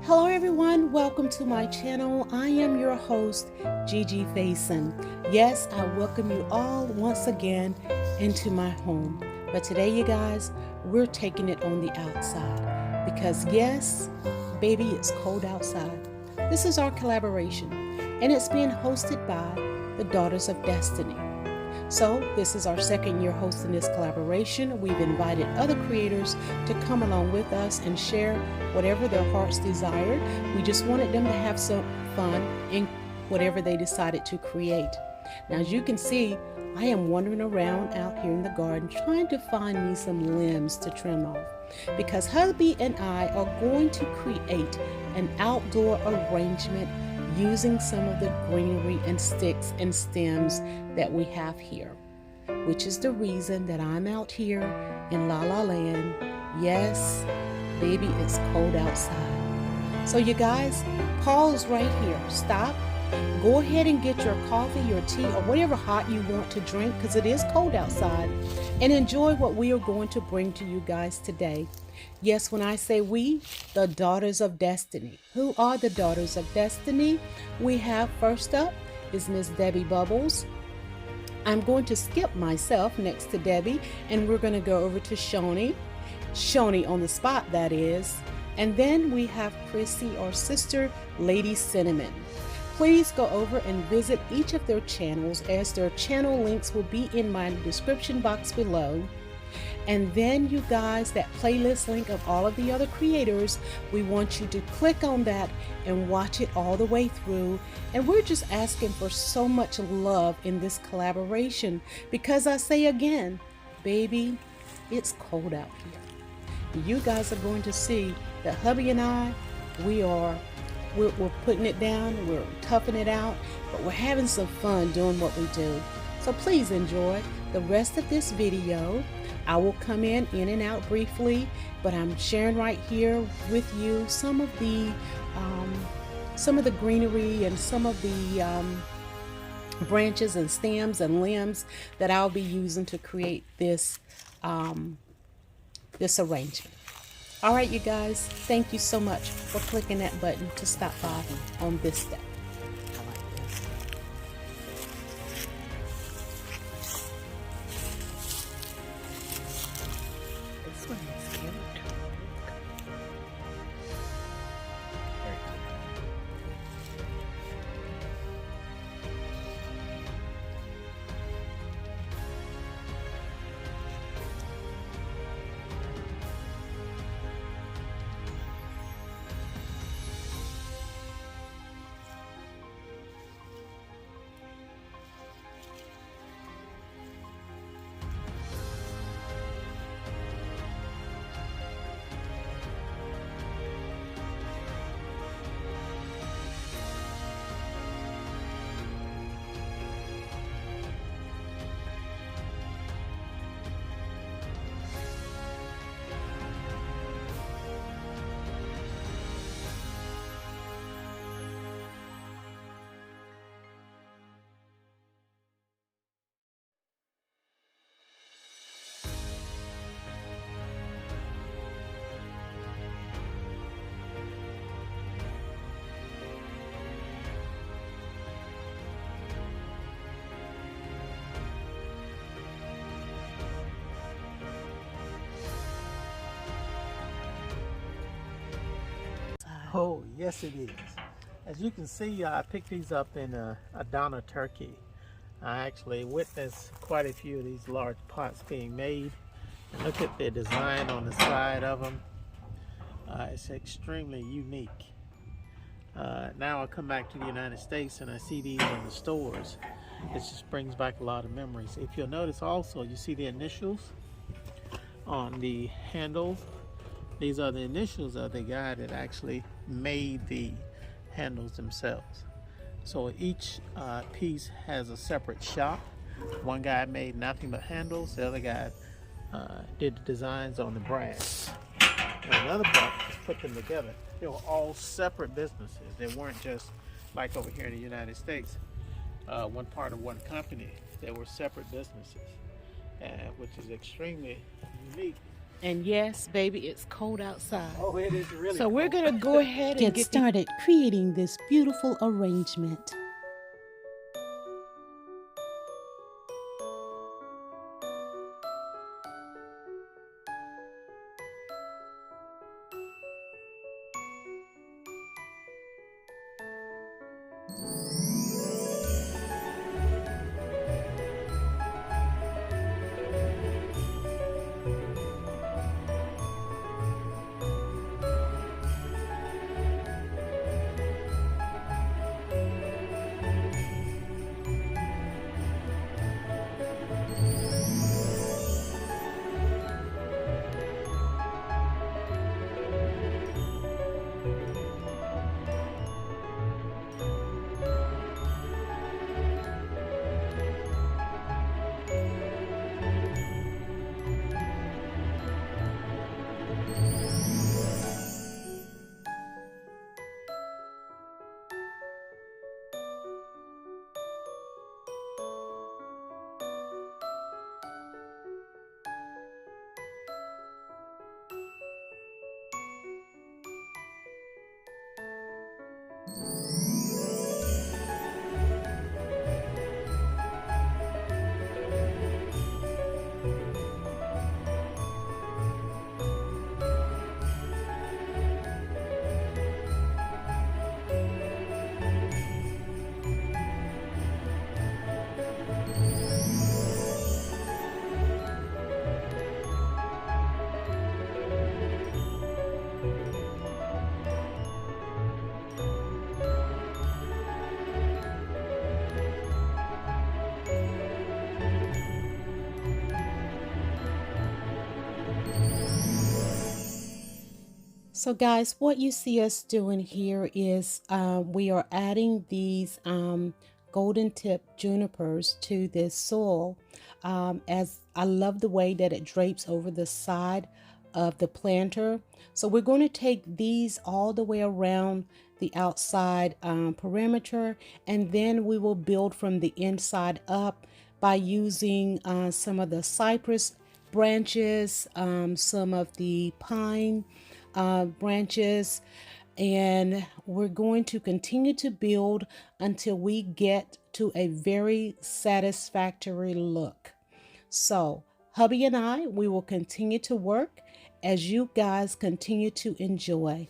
Hello everyone, welcome to my channel. I am your host, Gigi Faison. Yes, I welcome you all once again into my home. But today, you guys, we're taking it on the outside because yes, baby, it's cold outside. This is our collaboration and it's being hosted by the Daughters of Destiny. So this is our second year hosting this collaboration. We've invited other creators to come along with us and share whatever their hearts desired. We just wanted them to have some fun in whatever they decided to create. Now, as you can see, I am wandering around out here in the garden trying to find me some limbs to trim off because hubby and I are going to create an outdoor arrangement using some of the greenery and sticks and stems that we have here, which is the reason that I'm out here in La La Land. Yes, baby, it's cold outside. So you guys, pause right here. Stop. Go ahead and get your coffee, your tea, or whatever hot you want to drink because it is cold outside, and enjoy what we are going to bring to you guys today. Yes, when I say we, the Daughters of Destiny. Who are the Daughters of Destiny? We have first up is Miss Debbie Bubbles. I'm going to skip myself next to Debbie, and we're going to go over to Shawni. Shawni on the spot, that is. And then we have Chrissy, or Sister Lady Cinnamon. Please go over and visit each of their channels, as their channel links will be in my description box below. And then you guys, that playlist link of all of the other creators, we want you to click on that and watch it all the way through. And we're just asking for so much love in this collaboration because I say again, baby, it's cold out here. You guys are going to see that hubby and I, we're putting it down, we're toughing it out, but we're having some fun doing what we do. So please enjoy the rest of this video. I will come in and out briefly, but I'm sharing right here with you some of the greenery and some of the branches and stems and limbs that I'll be using to create this this arrangement. All right, you guys, thank you so much for clicking that button to stop by on this step. This one is cute. Oh, yes it is. As you can see, I picked these up in Adana, Turkey. I actually witnessed quite a few of these large pots being made. And look at the design on the side of them. It's extremely unique. Now I come back to the United States and I see these in the stores. It just brings back a lot of memories. If you'll notice also, you see the initials on the handles. These are the initials of the guy that actually made the handles themselves. So each piece has a separate shop. One guy made nothing but handles. The other guy did the designs on the brass. And another part is put them together. They were all separate businesses. They weren't just like over here in the United States, one part of one company. They were separate businesses, which is extremely unique And yes, baby, it's cold outside. Oh, it is really So we're cold. gonna go ahead and Get started creating this beautiful arrangement. So guys, what you see us doing here is we are adding these golden tip junipers to this soil. As I love the way that it drapes over the side of the planter. So we're going to take these all the way around the outside perimeter, and then we will build from the inside up by using some of the cypress branches, some of the pine branches, and we're going to continue to build until we get to a very satisfactory look. So hubby and I, we will continue to work as you guys continue to enjoy.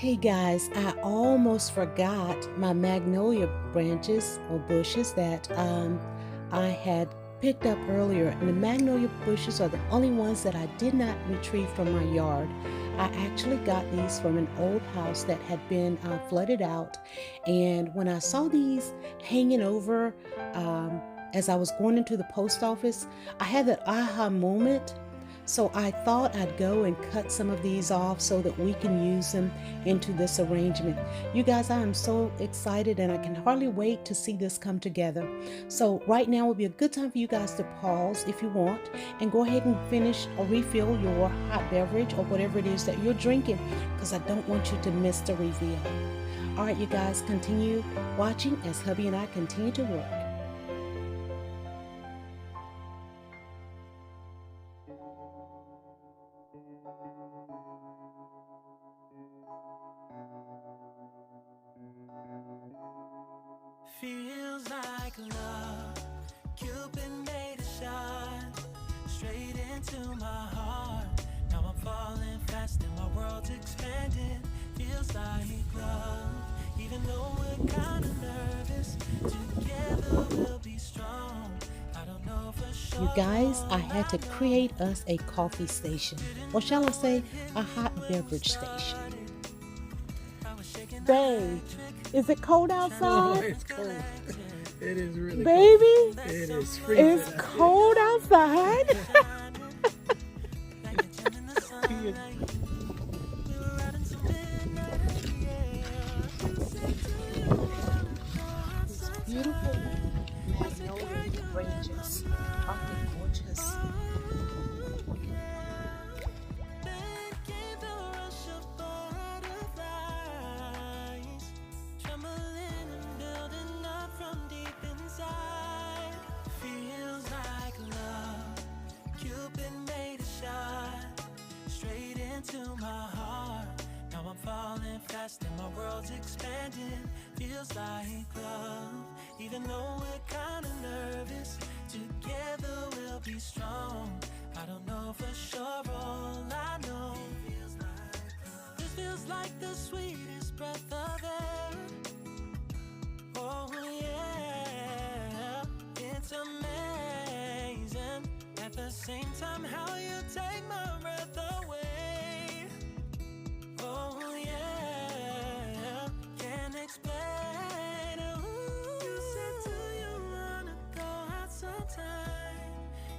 Hey guys, I almost forgot my magnolia branches or bushes that I had picked up earlier. And the magnolia bushes are the only ones that I did not retrieve from my yard. I actually got these from an old house that had been flooded out. And when I saw these hanging over as I was going into the post office, I had that aha moment. So I thought I'd go and cut some of these off so that we can use them into this arrangement. You guys, I am so excited and I can hardly wait to see this come together. So right now would be a good time for you guys to pause if you want and go ahead and finish or refill your hot beverage or whatever it is that you're drinking, because I don't want you to miss the reveal. All right, you guys, continue watching as hubby and I continue to work. Feels like love, Cupid made a shot, straight into my heart. Now I'm falling fast and my world's expanding. Feels like love, even though we're kind of nervous. Together we'll be strong. I don't know for sure. You guys, I had to create us a coffee station, or shall I say, a hot beverage station. Babe, is it cold outside? Oh, it's cold. It is really Baby, cold. It is freezing. it's cold outside. It's beautiful magnolia branches. Aren't they gorgeous? To my heart, now I'm falling fast and my world's expanding. Feels like love, even though we're kind of nervous. Together we'll be strong. I don't know for sure, all I know. This feels like the sweetest breath of air. Oh yeah, it's amazing. At the same time, how you take my breath away. Oh yeah, can't explain. Ooh. You said, do you wanna go out sometime?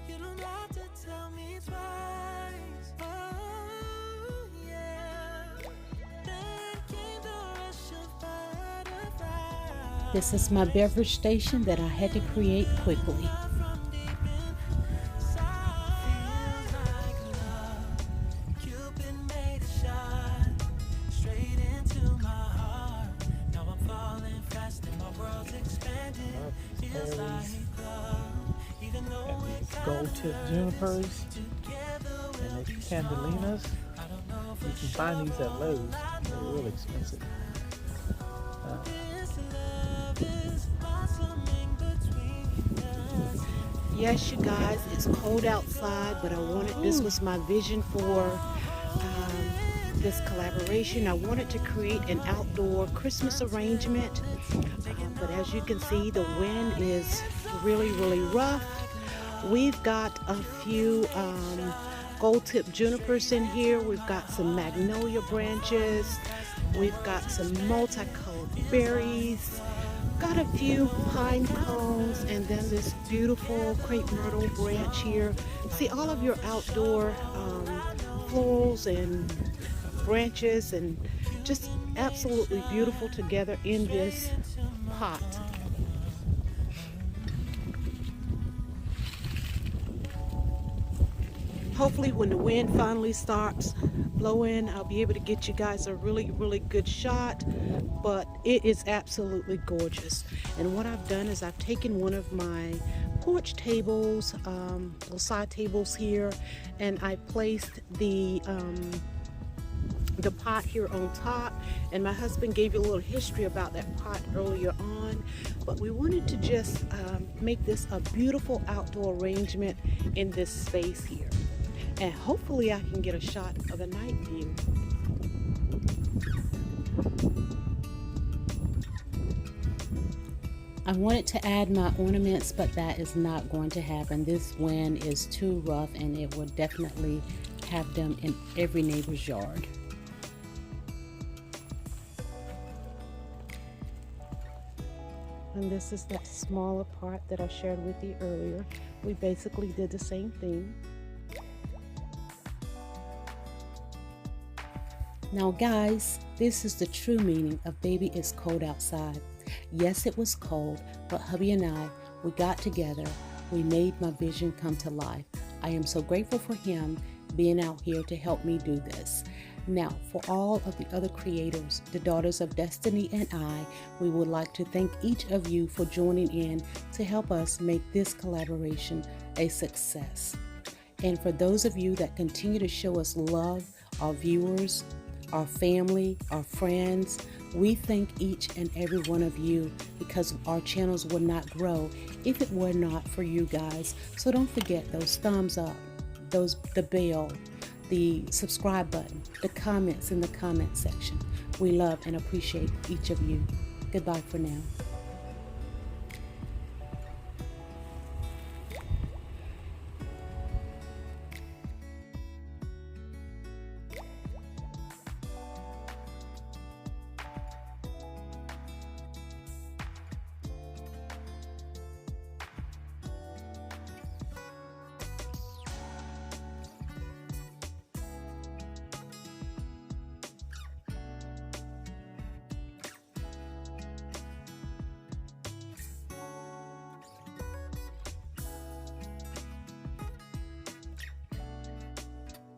You don't have to tell me twice. Oh yeah, then came the rush of butterflies. This is my beverage station that I had to create quickly. Gold tip junipers and the candelinas. You can find these at Lowe's. They're really expensive. Yes, you guys, it's cold outside, but this was my vision for this collaboration. I wanted to create an outdoor Christmas arrangement, but as you can see, the wind is really, really rough. We've got a few gold tip junipers in here. We've got some magnolia branches. We've got some multicolored berries. Got a few pine cones, and then this beautiful crepe myrtle branch here. See all of your outdoor florals and branches, and just absolutely beautiful together in this pot. Hopefully when the wind finally starts blowing, I'll be able to get you guys a really, really good shot, but it is absolutely gorgeous. And what I've done is I've taken one of my porch tables, little side tables here, and I placed the pot here on top, and my husband gave you a little history about that pot earlier on, but we wanted to just make this a beautiful outdoor arrangement in this space here. And hopefully I can get a shot of a night view. I wanted to add my ornaments, but that is not going to happen. This wind is too rough and it will definitely have them in every neighbor's yard. And this is that smaller part that I shared with you earlier. We basically did the same thing. Now guys, this is the true meaning of baby it's cold outside. Yes, it was cold, but hubby and I, we got together. We made my vision come to life. I am so grateful for him being out here to help me do this. Now, for all of the other creators, the Daughters of Destiny and I, we would like to thank each of you for joining in to help us make this collaboration a success. And for those of you that continue to show us love, our viewers, our family, our friends, we thank each and every one of you, because our channels would not grow if it were not for you guys. So don't forget those thumbs up, the bell, the subscribe button, the comments in the comment section. We love and appreciate each of you. Goodbye for now.